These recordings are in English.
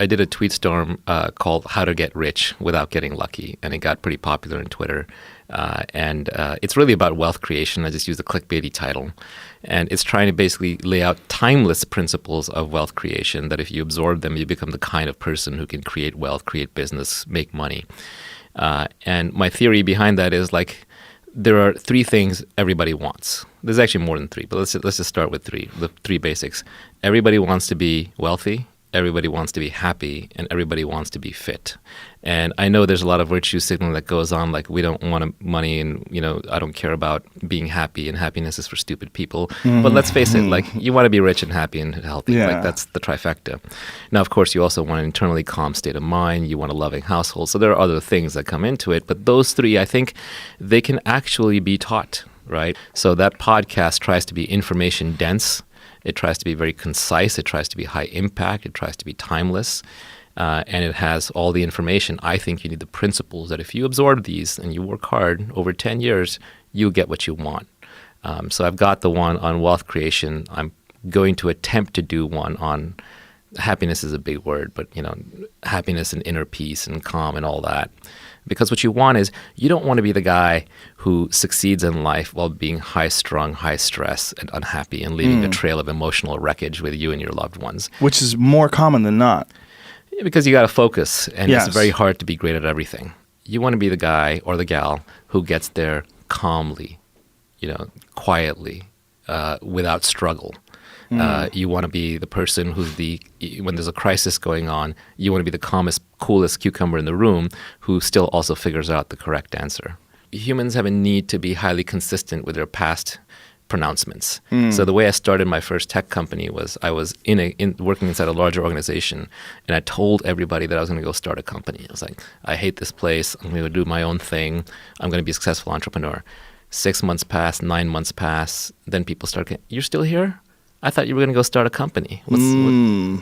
I did a tweet storm called "How to Get Rich Without Getting Lucky," and it got pretty popular on Twitter. And it's really about wealth creation. I just used a clickbaity title, and it's trying to basically lay out timeless principles of wealth creation. That if you absorb them, you become the kind of person who can create wealth, create business, make money. And my theory behind that is like there are three things everybody wants. There's actually more than three, but let's just start with three. The three basics. Everybody wants to be wealthy. Everybody wants to be happy, and everybody wants to be fit. And I know there's a lot of virtue signaling that goes on, like we don't want money, and I don't care about being happy, and happiness is for stupid people. But let's face it, like you want to be rich and happy and healthy. Yeah. Like that's the trifecta. Now, of course, you also want an internally calm state of mind. You want a loving household. So there are other things that come into it. But those three, I think, they can actually be taught, right? So that podcast tries to be information dense. It tries to be very concise. It tries to be high impact. It tries to be timeless. And it has all the information. I think you need the principles that if you absorb these and you work hard over 10 years, you'll get what you want. So I've got the one on wealth creation. I'm going to attempt to do one on happiness is a big word, but happiness and inner peace and calm and all that. Because what you want is, you don't want to be the guy who succeeds in life while being high-strung, high-stress, and unhappy and leaving a trail of emotional wreckage with you and your loved ones. Which is more common than not. Yeah, because you got to focus, and Yes. it's very hard to be great at everything. You want to be the guy or the gal who gets there calmly, quietly, without struggle. You want to be the person who's when there's a crisis going on, you want to be the calmest, coolest cucumber in the room who still also figures out the correct answer. Humans have a need to be highly consistent with their past pronouncements. So the way I started my first tech company was I was working inside a larger organization, and I told everybody that I was going to go start a company. I was like, I hate this place. I'm going to do my own thing. I'm going to be a successful entrepreneur. 6 months pass, 9 months pass. Then people start getting, you're still here? I thought you were going to go start a company. Were you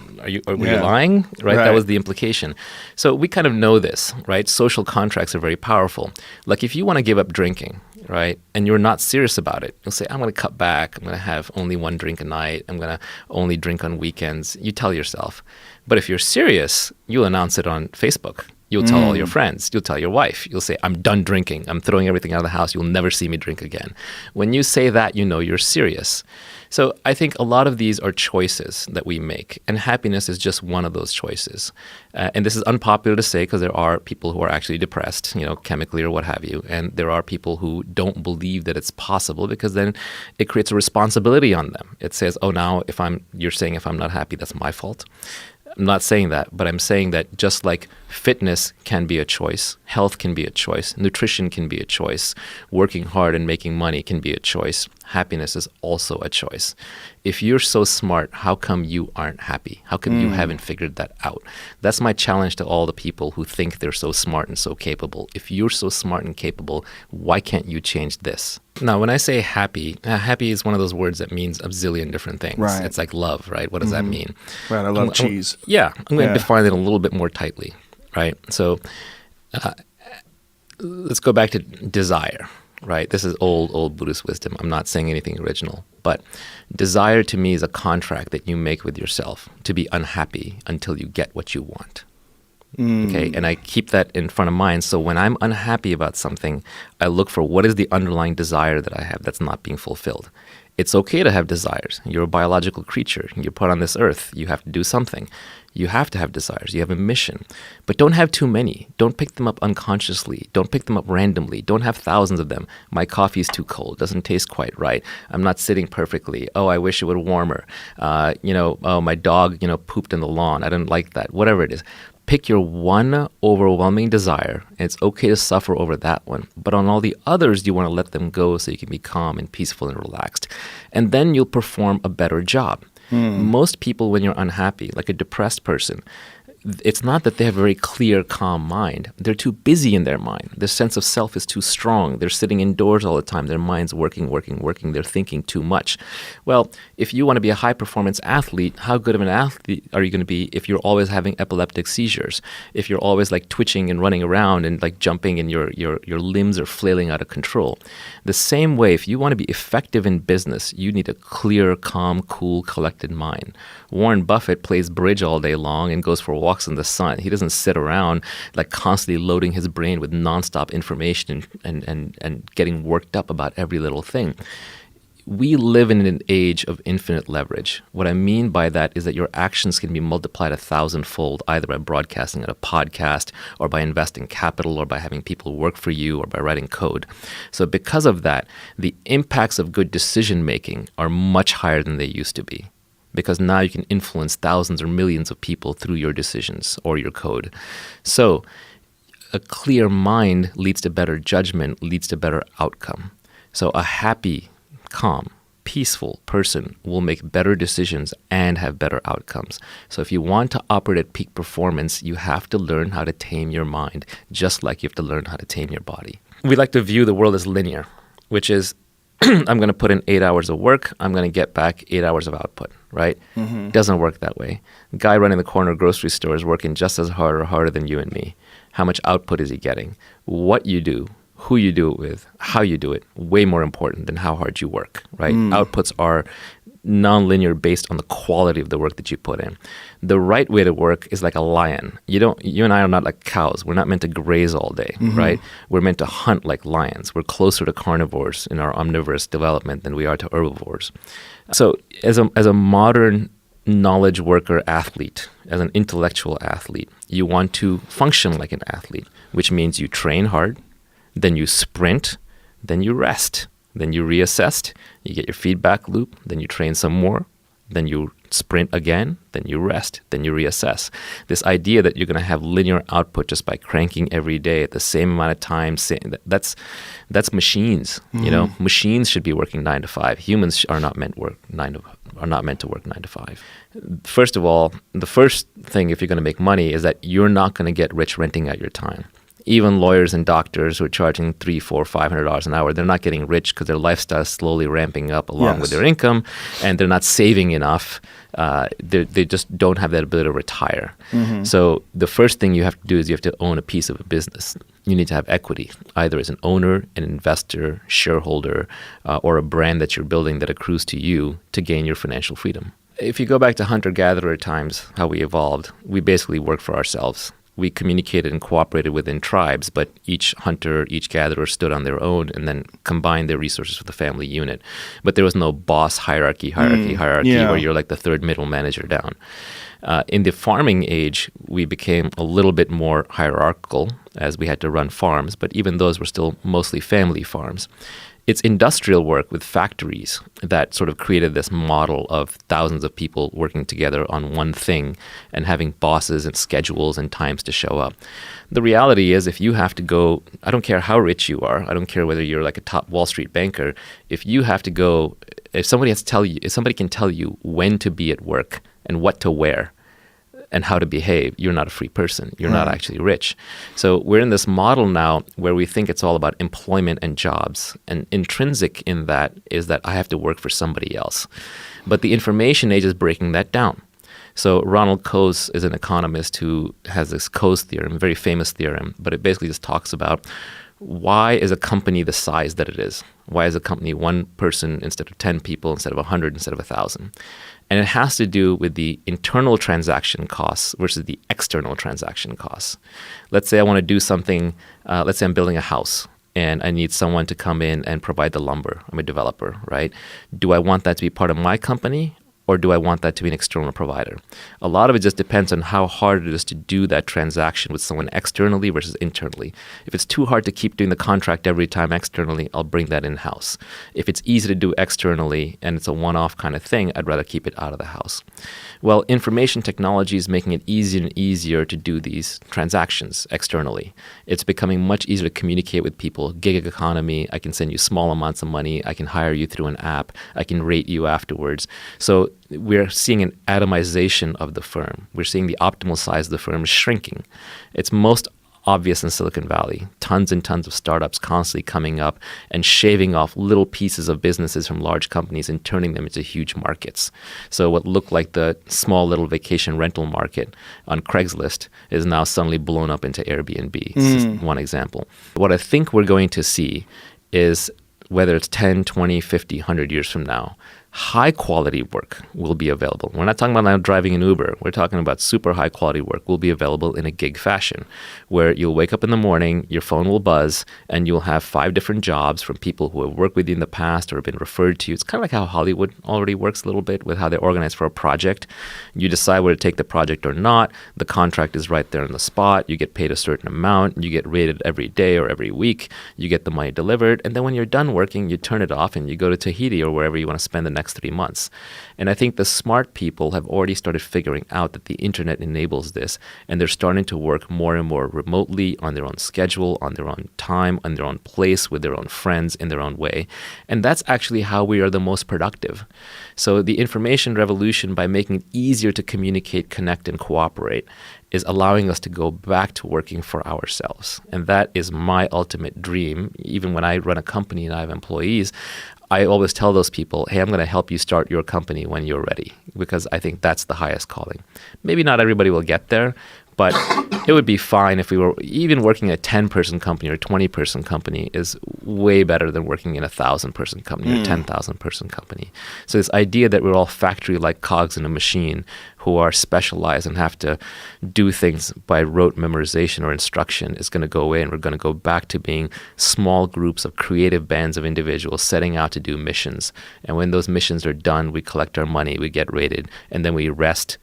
lying? Right? That was the implication. So we kind of know this, right? Social contracts are very powerful. Like if you want to give up drinking, right, and you're not serious about it, you'll say, I'm going to cut back. I'm going to have only one drink a night. I'm going to only drink on weekends. You tell yourself. But if you're serious, you'll announce it on Facebook. You'll tell all your friends. You'll tell your wife. You'll say, I'm done drinking. I'm throwing everything out of the house. You'll never see me drink again. When you say that, you know you're serious. So I think a lot of these are choices that we make, and happiness is just one of those choices. And this is unpopular to say because there are people who are actually depressed, chemically or what have you, and there are people who don't believe that it's possible because then it creates a responsibility on them. It says, oh, now you're saying if I'm not happy, that's my fault. I'm not saying that, but I'm saying that just like fitness can be a choice, health can be a choice, nutrition can be a choice, working hard and making money can be a choice, happiness is also a choice. If you're so smart, how come you aren't happy? How come you haven't figured that out? That's my challenge to all the people who think they're so smart and so capable. If you're so smart and capable, why can't you change this? Now, when I say happy, happy is one of those words that means a zillion different things. Right. It's like love, right? What does that mean? Right, I love cheese. I'm going to define it a little bit more tightly, right? So let's go back to desire, right? This is old Buddhist wisdom. I'm not saying anything original, but desire to me is a contract that you make with yourself to be unhappy until you get what you want. Okay, and I keep that in front of mind. So when I'm unhappy about something, I look for what is the underlying desire that I have that's not being fulfilled. It's okay to have desires. You're a biological creature. You're put on this earth. You have to do something. You have to have desires. You have a mission. But don't have too many. Don't pick them up unconsciously. Don't pick them up randomly. Don't have thousands of them. My coffee is too cold. It doesn't taste quite right. I'm not sitting perfectly. Oh, I wish it were warmer. Oh, my dog, pooped in the lawn. I didn't like that. Whatever it is. Pick your one overwhelming desire, and it's okay to suffer over that one. But on all the others, you want to let them go so you can be calm and peaceful and relaxed. And then you'll perform a better job. Most people, when you're unhappy, like a depressed person, it's not that they have a very clear, calm mind. They're too busy in their mind. Their sense of self is too strong. They're sitting indoors all the time. Their mind's working. They're thinking too much. Well, if you want to be a high-performance athlete, how good of an athlete are you going to be if you're always having epileptic seizures? If you're always like twitching and running around and like jumping and your limbs are flailing out of control? The same way, if you want to be effective in business, you need a clear, calm, cool, collected mind. Warren Buffett plays bridge all day long and goes for walks walks in the sun. He doesn't sit around like constantly loading his brain with nonstop information and getting worked up about every little thing. We live in an age of infinite leverage. What I mean by that is that your actions can be multiplied 1,000-fold, either by broadcasting at a podcast or by investing capital or by having people work for you or by writing code. So because of that, the impacts of good decision-making are much higher than they used to be, because now you can influence thousands or millions of people through your decisions or your code. So a clear mind leads to better judgment, leads to better outcome. So a happy, calm, peaceful person will make better decisions and have better outcomes. So if you want to operate at peak performance, you have to learn how to tame your mind, just like you have to learn how to tame your body. We like to view the world as linear, which is I'm going to put in 8 hours of work, I'm going to get back 8 hours of output, right? It doesn't work that way. The guy running the corner grocery store is working just as hard or harder than you and me. How much output is he getting? What you do, who you do it with, how you do it, way more important than how hard you work, right? Outputs are nonlinear based on the quality of the work that you put in. The right way to work is like a lion. You and I are not like cows. We're not meant to graze all day, right? We're meant to hunt like lions. We're closer to carnivores in our omnivorous development than we are to herbivores. So as a modern knowledge worker athlete, as an intellectual athlete, you want to function like an athlete, which means you train hard, then you sprint, then you rest, then you reassess, you get your feedback loop, then you train some more, then you sprint again, then you rest, then you reassess. This idea that you're going to have linear output just by cranking every day at the same amount of time, that's machines. You know, machines should be working 9 to 5. Humans are not meant to work 9 to 5. First of all, the first thing if you're going to make money is that you're not going to get rich renting out your time. Even lawyers and doctors who are charging $300, $400, $500 an hour, they're not getting rich because their lifestyle is slowly ramping up along with their income, and they're not saving enough. They just don't have that ability to retire. So the first thing you have to do is you have to own a piece of a business. You need to have equity, either as an owner, an investor, shareholder, or a brand that you're building that accrues to you to gain your financial freedom. If you go back to hunter-gatherer times, how we evolved, we basically worked for ourselves. We communicated and cooperated within tribes, but each hunter, each gatherer stood on their own and then combined their resources for the family unit. But there was no boss hierarchy where you're like the third middle manager down. In the farming age, we became a little bit more hierarchical as we had to run farms, but even those were still mostly family farms. It's industrial work with factories that sort of created this model of thousands of people working together on one thing and having bosses and schedules and times to show up. The reality is if you have to go, I don't care how rich you are, I don't care whether you're like a top Wall Street banker, if you have to go, if somebody can tell you when to be at work and what to wear, and how to behave, you're not a free person. You're not actually rich. So we're in this model now where we think it's all about employment and jobs. And intrinsic in that is that I have to work for somebody else. But the information age is breaking that down. So Ronald Coase is an economist who has this Coase theorem, a very famous theorem, but it basically just talks about why is a company the size that it is? Why is a company one person instead of 10 people, instead of 100, instead of 1,000? And it has to do with the internal transaction costs versus the external transaction costs. Let's say I want to do something, let's say I'm building a house and I need someone to come in and provide the lumber. I'm a developer, right? Do I want that to be part of my company? Or do I want that to be an external provider? A lot of it just depends on how hard it is to do that transaction with someone externally versus internally. If it's too hard to keep doing the contract every time externally, I'll bring that in-house. If it's easy to do externally and it's a one-off kind of thing, I'd rather keep it out of the house. Well, information technology is making it easier and easier to do these transactions externally. It's becoming much easier to communicate with people. Gig economy, I can send you small amounts of money. I can hire you through an app. I can rate you afterwards. So we're seeing an atomization of the firm. We're seeing the optimal size of the firm is shrinking. It's most obvious in Silicon Valley. Tons and tons of startups constantly coming up and shaving off little pieces of businesses from large companies and turning them into huge markets. So what looked like the small little vacation rental market on Craigslist is now suddenly blown up into Airbnb. This is one example. What I think we're going to see is, whether it's 10, 20, 50, 100 years from now, high quality work will be available. We're not talking about now driving an Uber. We're talking about super high quality work will be available in a gig fashion, where you'll wake up in the morning, your phone will buzz, and you'll have 5 different jobs from people who have worked with you in the past or have been referred to you. It's kind of like how Hollywood already works a little bit with how they organize for a project. You decide whether to take the project or not. The contract is right there on the spot. You get paid a certain amount. You get rated every day or every week. You get the money delivered. And then when you're done working, you turn it off and you go to Tahiti or wherever you want to spend the next 3 months. And I think the smart people have already started figuring out that the internet enables this, and they're starting to work more and more remotely on their own schedule, on their own time, on their own place, with their own friends, in their own way. And that's actually how we are the most productive. So the information revolution, by making it easier to communicate, connect, and cooperate, is allowing us to go back to working for ourselves. And that is my ultimate dream. Even when I run a company and I have employees, I always tell those people, hey, I'm going to help you start your company when you're ready, because I think that's the highest calling. Maybe not everybody will get there, but it would be fine if we were even working at a 10-person company or a 20-person company is way better than working in a 1,000-person company or 10,000-person company. So this idea that we're all factory-like cogs in a machine who are specialized and have to do things by rote memorization or instruction is going to go away, and we're going to go back to being small groups of creative bands of individuals setting out to do missions. And when those missions are done, we collect our money, we get rated, and then we rest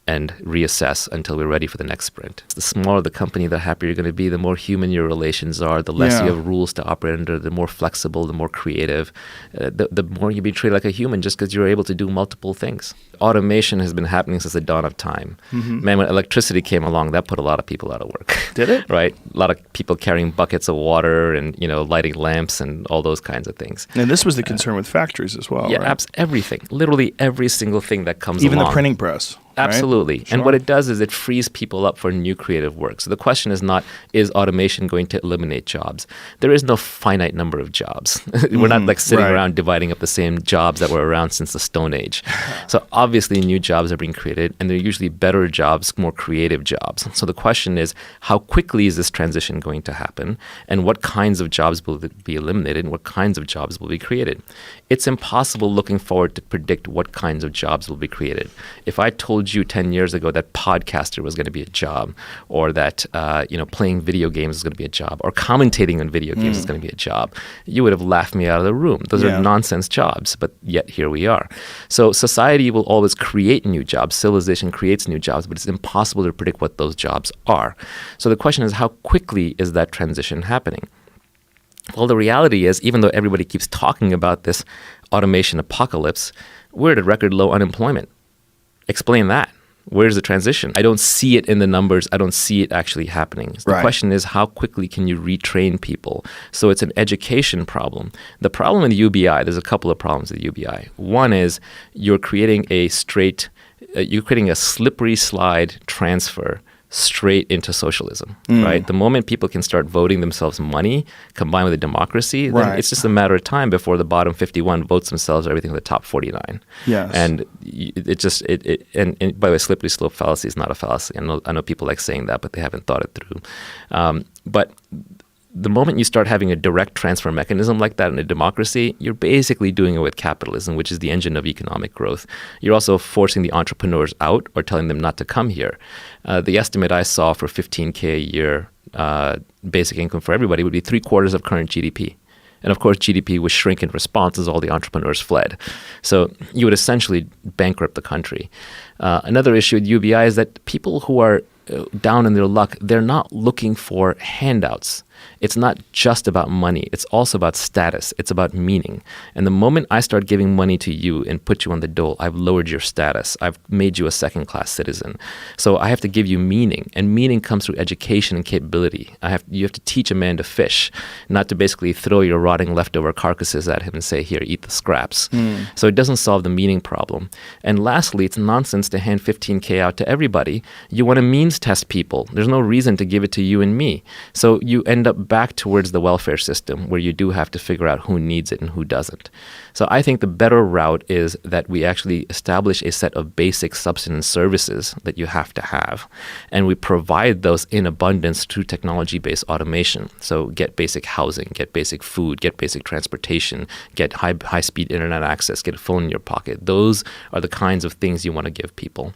and reassess until we're ready for the next sprint. The smaller the company, the happier you're going to be, the more human your relations are, the less you have rules to operate under, the more flexible, the more creative, the more you be treated like a human just because you're able to do multiple things. Automation has been happening since the dawn of time. Man, when electricity came along, that put a lot of people out of work. Did it? Right? A lot of people carrying buckets of water and, lighting lamps and all those kinds of things. And this was the concern with factories as well, Yeah, right? Everything. Literally every single thing that comes Even along. the printing press. Absolutely. Right? And Sure. what it does is it frees people up for new creative work. So the question is not, is automation going to eliminate jobs? There is no finite number of jobs. We're not like sitting right. around dividing up the same jobs that were around since the Stone Age. So obviously new jobs are being created, and they're usually better jobs, more creative jobs. So the question is, how quickly is this transition going to happen? And what kinds of jobs will be eliminated, and what kinds of jobs will be created? It's impossible looking forward to predict what kinds of jobs will be created. If I told you 10 years ago that podcaster was going to be a job, or that playing video games is going to be a job, or commentating on video games is going to be a job, you would have laughed me out of the room. Those are nonsense jobs, but yet here we are. So society will always create new jobs. Civilization creates new jobs, but it's impossible to predict what those jobs are. So the question is, how quickly is that transition happening? Well, the reality is, even though everybody keeps talking about this automation apocalypse, we're at a record low unemployment. Explain that. Where's the transition? I don't see it in the numbers. I don't see it actually happening. So the question is, how quickly can you retrain people? So it's an education problem. The problem with UBI, there's a couple of problems with UBI. One is you're creating a slippery slide transfer straight into socialism, right? The moment people can start voting themselves money combined with a democracy, then it's just a matter of time before the bottom 51 votes themselves everything in the top 49. Yes. And and by the way, slippery slope fallacy is not a fallacy. I know people like saying that, but they haven't thought it through. But the moment you start having a direct transfer mechanism like that in a democracy, you're basically doing it with capitalism, which is the engine of economic growth. You're also forcing the entrepreneurs out or telling them not to come here. The estimate I saw for $15K a year basic income for everybody would be 3/4 of current GDP. And of course, GDP would shrink in response as all the entrepreneurs fled. So you would essentially bankrupt the country. Another issue with UBI is that people who are down in their luck, they're not looking for handouts. It's not just about money. It's also about status. It's about meaning. And the moment I start giving money to you and put you on the dole, I've lowered your status. I've made you a second-class citizen. So I have to give you meaning. And meaning comes through education and capability. You have to teach a man to fish, not to basically throw your rotting leftover carcasses at him and say, here, eat the scraps. So it doesn't solve the meaning problem. And lastly, it's nonsense to hand $15K out to everybody. You want to means test people. There's no reason to give it to you and me. So you end end up back towards the welfare system where you do have to figure out who needs it and who doesn't. So I think the better route is that we actually establish a set of basic subsistence services that you have to have, and we provide those in abundance through technology-based automation. So get basic housing, get basic food, get basic transportation, get high-speed internet access, get a phone in your pocket. Those are the kinds of things you want to give people.